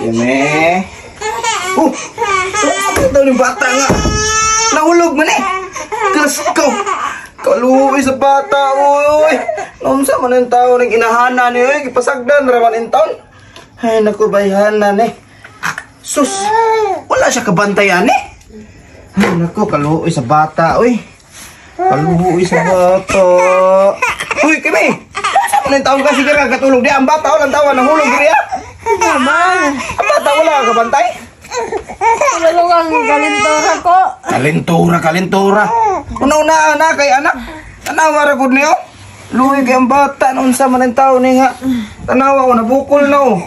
Yame. Ito yung bata nga. Nahulog man eh. Kas ko. Kaluwi sa bata, oy. Naunsa man ang tao ng inahana ni, oy. Kipasagdan, raman ang taon. Ay, naku, bayhanan eh. Sus, wala siya kabantayan eh. Ay, naku, kaluwi sa bata, oy. Kaluwi sa bata. Uy, Kimi. Naunsa man ang taon kasi ka katulog di. Ang bata, walang tawa, nahulog kaya. Naman. Ang bata, wala kabantay. Kaluluwang kalintura ko. Kalintura. Una-una na kay anak. Tanawa ra gud niyo. Luoy kay ang bata noon sa man tao ni nga. Tanawa ko nabukol no.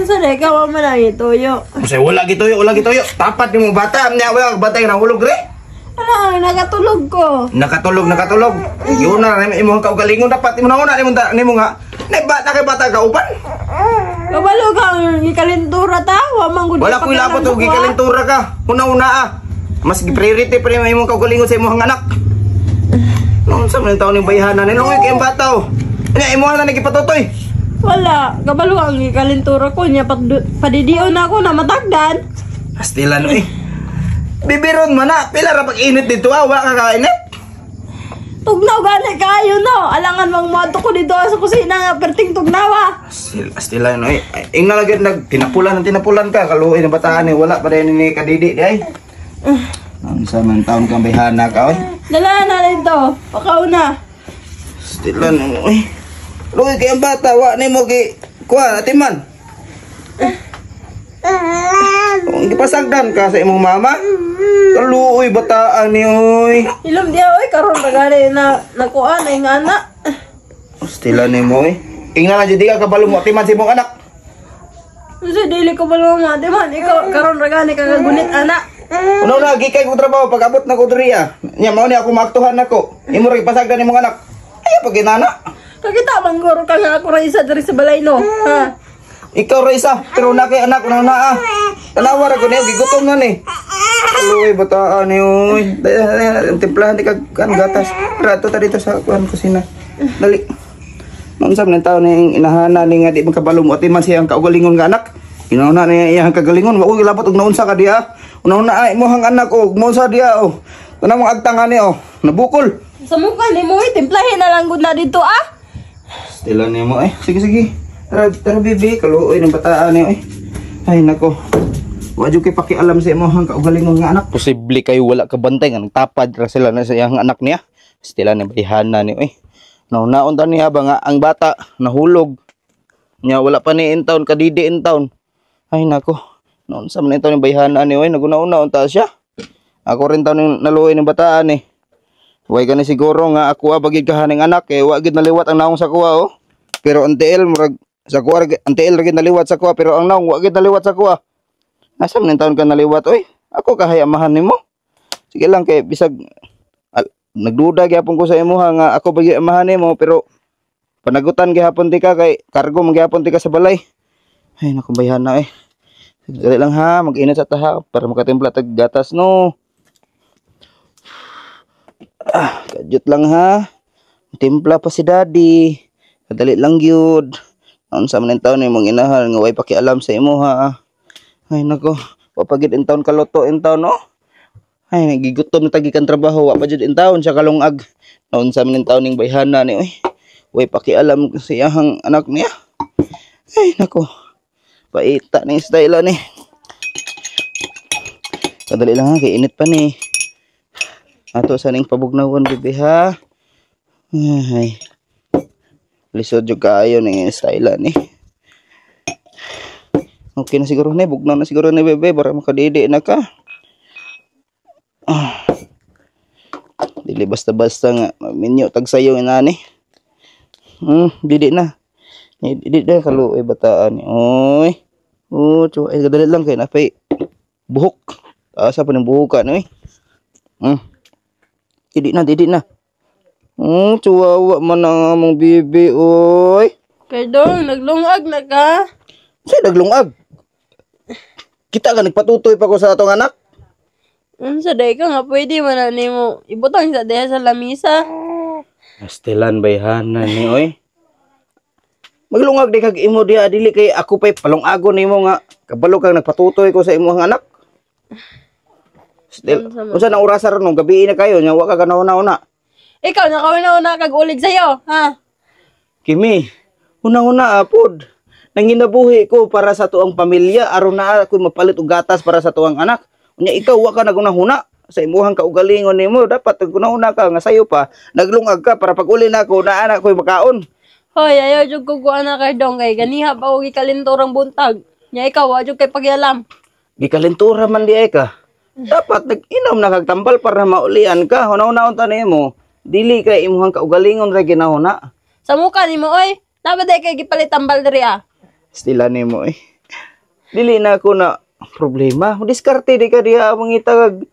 Sa deka wa man ay tuyo. Kasi wala gituyo. Tapat nimo bata, nya wala batay na hulog re. Ala, nagatulog ko. Nakatulog. Yun na imong kaugalingon dapat imong na nimo nga. Nay bata kay bata ka uban. Kabalo kang ikalintura ta, wa man gud. Wala ko ilapot og gikalintura ka. Una-una ah. Mas priority pa rin imong kaugalingon sa imong anak. Noon sa man taon ni bayhanan ni luoy kay ang bata oh. Nya imong na nagipatutoy. Wala, kabalo kang ikalintura ko nya padidion ako na matagdan. Pastilan eh. Bibiron man na, pila ra pag-init dito ah, wala ka kainit. Tugnaw gani kayo no. Alangan mang moto ko dito sa kusina nga perting tugnawa. Pastilan no eh. Ing nalagad tinapulan ka, kaluoy ng bataan eh, wala pa rin ni kadidi di ay. Ang sa man taon kang bayhana ka oy. Dala na dito, pakauna. Pastilan no eh. Luoy kay ang bata, wa nimo gi kuha atiman. Kung ipasagdan ka sa imong mama, kaluoy bataan ni oy. Ilom dia oy karon bagari na nakuan ay nga anak. Pastilan nimo eh. Ing na jud di ka kabalo mo atiman sa imong anak. Kasi dili ko balo nga di man ikaw karon ragani ka gunit anak. Uno na gikay ko trabaho pag abot na ko diriya. Nya mao ni ako maaktuhan nako. Imo ra ipasagdan imong anak. Ay pag inana. Kagita manggoro ka nga ako ra isa diri sa balay no. Ha. Ikaw ra isa, pero na kay anak na naa. Tanawa ra ko niyo gigutom na ni. Uy, bataan ni uy. Timplahan di kag kan gatas. Rato ta dito sa kuan kusina. Dali. Naunsa man tawo ni inahana ni nga di magkabalo mo ati man siyang kaugalingon nga anak. Inauna ni iyang kagalingon, wa ko labot og naunsa ka diha. Una-una ay mo hang anak og naunsa diha oh. Tanang mga agtangani oh, nabukol. Sa mukha ni mo timplahin na lang gud na dito ah. Stilan ni mo eh. Sige. Tara bibi, kaluoy ng bataan ni oy. Ay nako. Wa jud kay pakialam sa imong kaugalingon nga anak. Posible kay wala ka bantay nga nagtapad ra sila na sa iyang anak niya. Stilan ni bayhana ni oy. Naon ta niya ba nga ang bata nahulog. Nya wala pa ni intaon kadidi intaon. Ay nako. Naon sa man intaon ni bayhana ni oy, naguna-una unta siya. Ako rin taon naluoy ng bataan ni. Way gani siguro nga ako bagid kahaning anak kay wa gid naliwat ang naong sa kuha oh. Pero ang TL murag sa kuha ang TL ra gid naliwat sa kuha pero ang naong wa gid naliwat sa kuha. Asa man taon ka naliwat oy? Ako kahayamahan nimo. Sige lang kay bisag nagduda gyapon ko sa imo nga ako bagi amahan nimo pero panagutan gyapon ti ka kay kargo man gyapon ti ka sa balay. Ay naku bayhana eh. Dali lang ha, mag-init sa taha para makatimpla tag gatas no. Kadyot lang ha. Timpla pa si daddy. Kadali lang gyud. Naon sa man taon ni mong inahal nga way pakialam sa imo ha. Ay nako, wa pagid in taon kaloto in taon no. Ay nagigutom na tagikan trabaho wa pa jud in taon siya kalungag. Naon sa man taon ning bayhana ni oy. Way pakialam sa iyang anak niya. Ay nako. Paita ning style ni. Kadali lang ha, kay init pa ni. Ato sa ning pabugnawon bibi ha. Ay. Lisod jud kaayo ning style ni. Okay na siguro ni, bugnaw na siguro ni bebe para makadidi na ka. Dili basta-basta nga minyo tag sayo inani. Didi na. Didi na kaluoy bataan ni. Oy. Ay kadali lang kay napay buhok. Asa pa ning buhukan oy. Didi na. Chihuahua man ang among bibi, oy. Kay dong, naglungag na ka. Sa'yo naglungag? Kita ka nagpatutoy pa ko sa atong anak? Sa day ka nga, pwede man na mo ibutang sa deha sa lamisa. Astilan bayhana ni, oy. Maglungag di kag imo diha dili kay ako pay palong-agon nimo nga kabalo kang nagpatutoy ko sa imong anak. Still, unsa nang orasa ron gabi na kayo nya wa ka kanahuna-una. Ikaw nakauna-una kag ulig sa'yo, ha? Kimi, una-una apod. Nanginabuhi ko para sa tuang pamilya aron na ako mapalit og gatas para sa tuang anak. Unya ikaw wa ka nagunahuna sa imuhang kaugalingon nimo dapat nagunahuna ka nga sayo pa naglungag ka para pag uli nako na anak ko'y makaon. Hoy, ayaw jud ko ana kay dong kay ganiha pa og ikalinturang buntag. Nya ikaw wa jud kay pagyalam. Gikalentura man di ay ka. Dapat nag-inom na kagtambal para maulian ka. Hunaw-hunaw ta nimo. Dili kay imuhang kaugalingon ra ginahuna. Sa mukha nimo oy, dapat day kay gipalit tambal diri ah. Stila nimo eh. Dili na ako na problema. Diskarte di ka diha mangita kag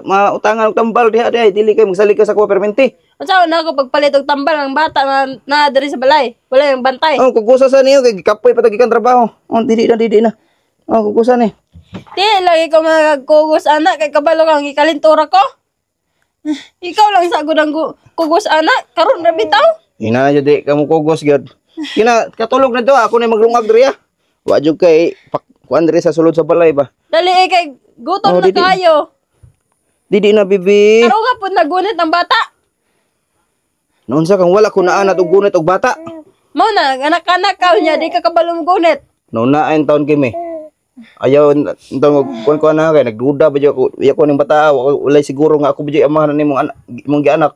mautangan og tambal diha dili kay magsali ka sa kuha permente. Unsa na ako pagpalit og tambal ng bata na diri sa balay. Wala yung bantay. Oh, kukusa sa niyo kay kapoy patag ikan trabaho. Oh, dili na. Oh, kukusa ni. Di lagi ko magkugos anak kay kabalo kang ikalintura ko. Ikaw lang sa gudang kugos anak karon ra bitaw. Ina jud di ka mo kugos gyud. Kina katulog na to ako na maglungag diri ah. Wa jud kay kuan diri sa sulod sa balay ba. Dali kay gutom Oh, na didi. kayo. Didi na bibi. Araw nga po nagunit ang bata. Noon sa kang wala ko na anat og gunit og bata. Mao na anak-anak ka niya di ka kabalo mo gunit. Noon na ayon taon kimi. Ayaw ntong kuan na kay nagduda ba jud ako. Iya ko ning bata walay siguro nga ako ba jud amahan nimong anak imong gianak.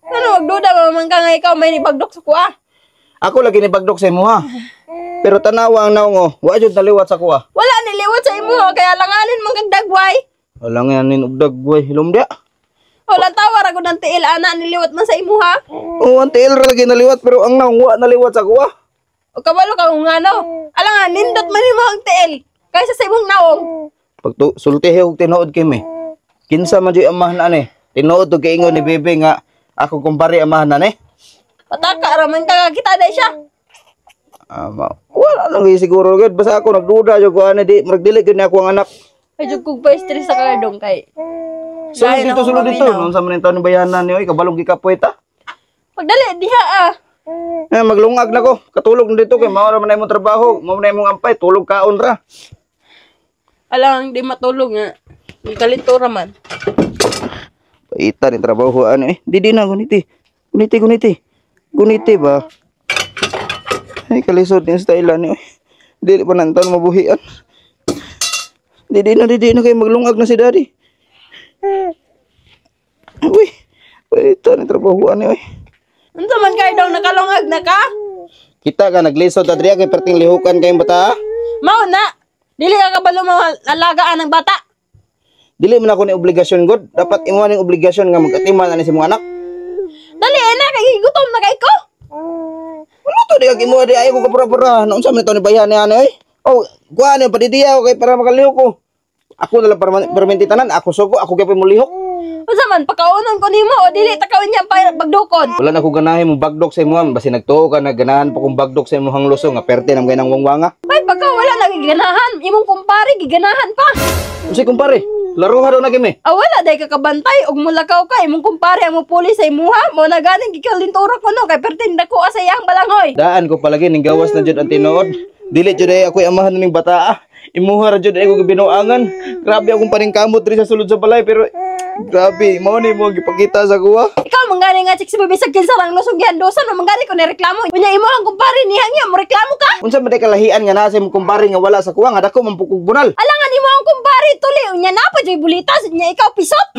Ano magduda ba man ka nga ikaw may nibagdok sa kuha? Ako lagi ni bagdok sa imo ha. Pero tanawa ang naong wa jud naliwat sa kuha. Wala niliwat sa imo kaya langanin man kag dagway. Wala nga nin og dagway hilom dia. Wala tawar ako ng tiil ana niliwat man sa imo ha. Oh, ang tiil ra lagi naliwat pero ang naong wa naliwat sa kuha. O kabalo ka kung ano. Alangan nindot man imo ang tiil kaysa sa imong naong. Pag sultihe og tinuod kimi. Kinsa man jud amahan ani. Tinuod og kaingon ni Bebe nga ako kumpare amahan ani. Pataka raman ka kita day siya. Wala lang siguro gud basta ako nagduda jud ko ani di murag dili gid ni ako ang anak. Ay jud kog pa-stress sa kardong kay. Sulod dito noon sa man taon ni bayanan ni oy kabalong gikapoy ta. Pagdali diha ah. Maglungag na ko. Katulog na dito kay mao ra man imong trabaho, mao na imong ampay, tulog kaon ra. Alang di matulog nga. Ikalintura man. Paita ni trabaho ano eh. Di na guniti. Guniti ba? Ay kalisod ni style ani oy. Dili pa nanton mabuhian. Di na kay maglungag na si daddy. Uy. Paita ni trabaho ani oy. Unsa man kay daw nakalungag na ka? Kita ka naglisod adriya kay perting lihukan kayong bata. Mao na. Dili ka kabalo mo alagaan ng bata. Dili man ako ni obligasyon god. Dapat imo ning obligasyon nga magatiman ani si mong anak. Dali na kay gutom na kay ko. Ano to di kag imo di ayo ko kapura-pura. Naunsa man to ni bayan ni ani oy? Oh, kuan ni padidiyaw kay para makalihok ko. Ako na lang permanente tanan, ako sugo, ako kay mulihok. Unsa man pakaunon ko nimo o dili takawin niya pa bagdukon. Wala na ko ganahin mo bagdok sa imo, basi nagtuo ka na ganahan pa kong bagdok sa imong lusong nga perte nang ganang wangwanga. Ay pagka wala na giganahan, imong kumpare giganahan pa. Usi kumpare, laro ha daw na kimi. Ah wala day ka kabantay og mulakaw ka imong kumpare ang pulis sa imuha mo na ganing gikalintura ko no kay pertin dako sa iyang balangoy. Daan ko palagi ning gawas na jud ang tinuod. Dili jud ay ako amahan ning bata. Imuha ra jud ay ko binuangan. Grabe akong paningkamot diri sa sulod sa balay pero grabe, mao ni mo gipakita sa kuha. Ikaw manggani nga chicks bibisag kinsa rang lusog gihandosan no manggani ko ni reklamo. Unya imo ang kumpare niya nga mo reklamo ka. Unsa man day kalahian nga naa sa imong kumpare nga wala sa kuha nga dako man pukog bunal. Alangan imo ang kumpare tuli unya na pa joy bulitas nya ikaw pisot.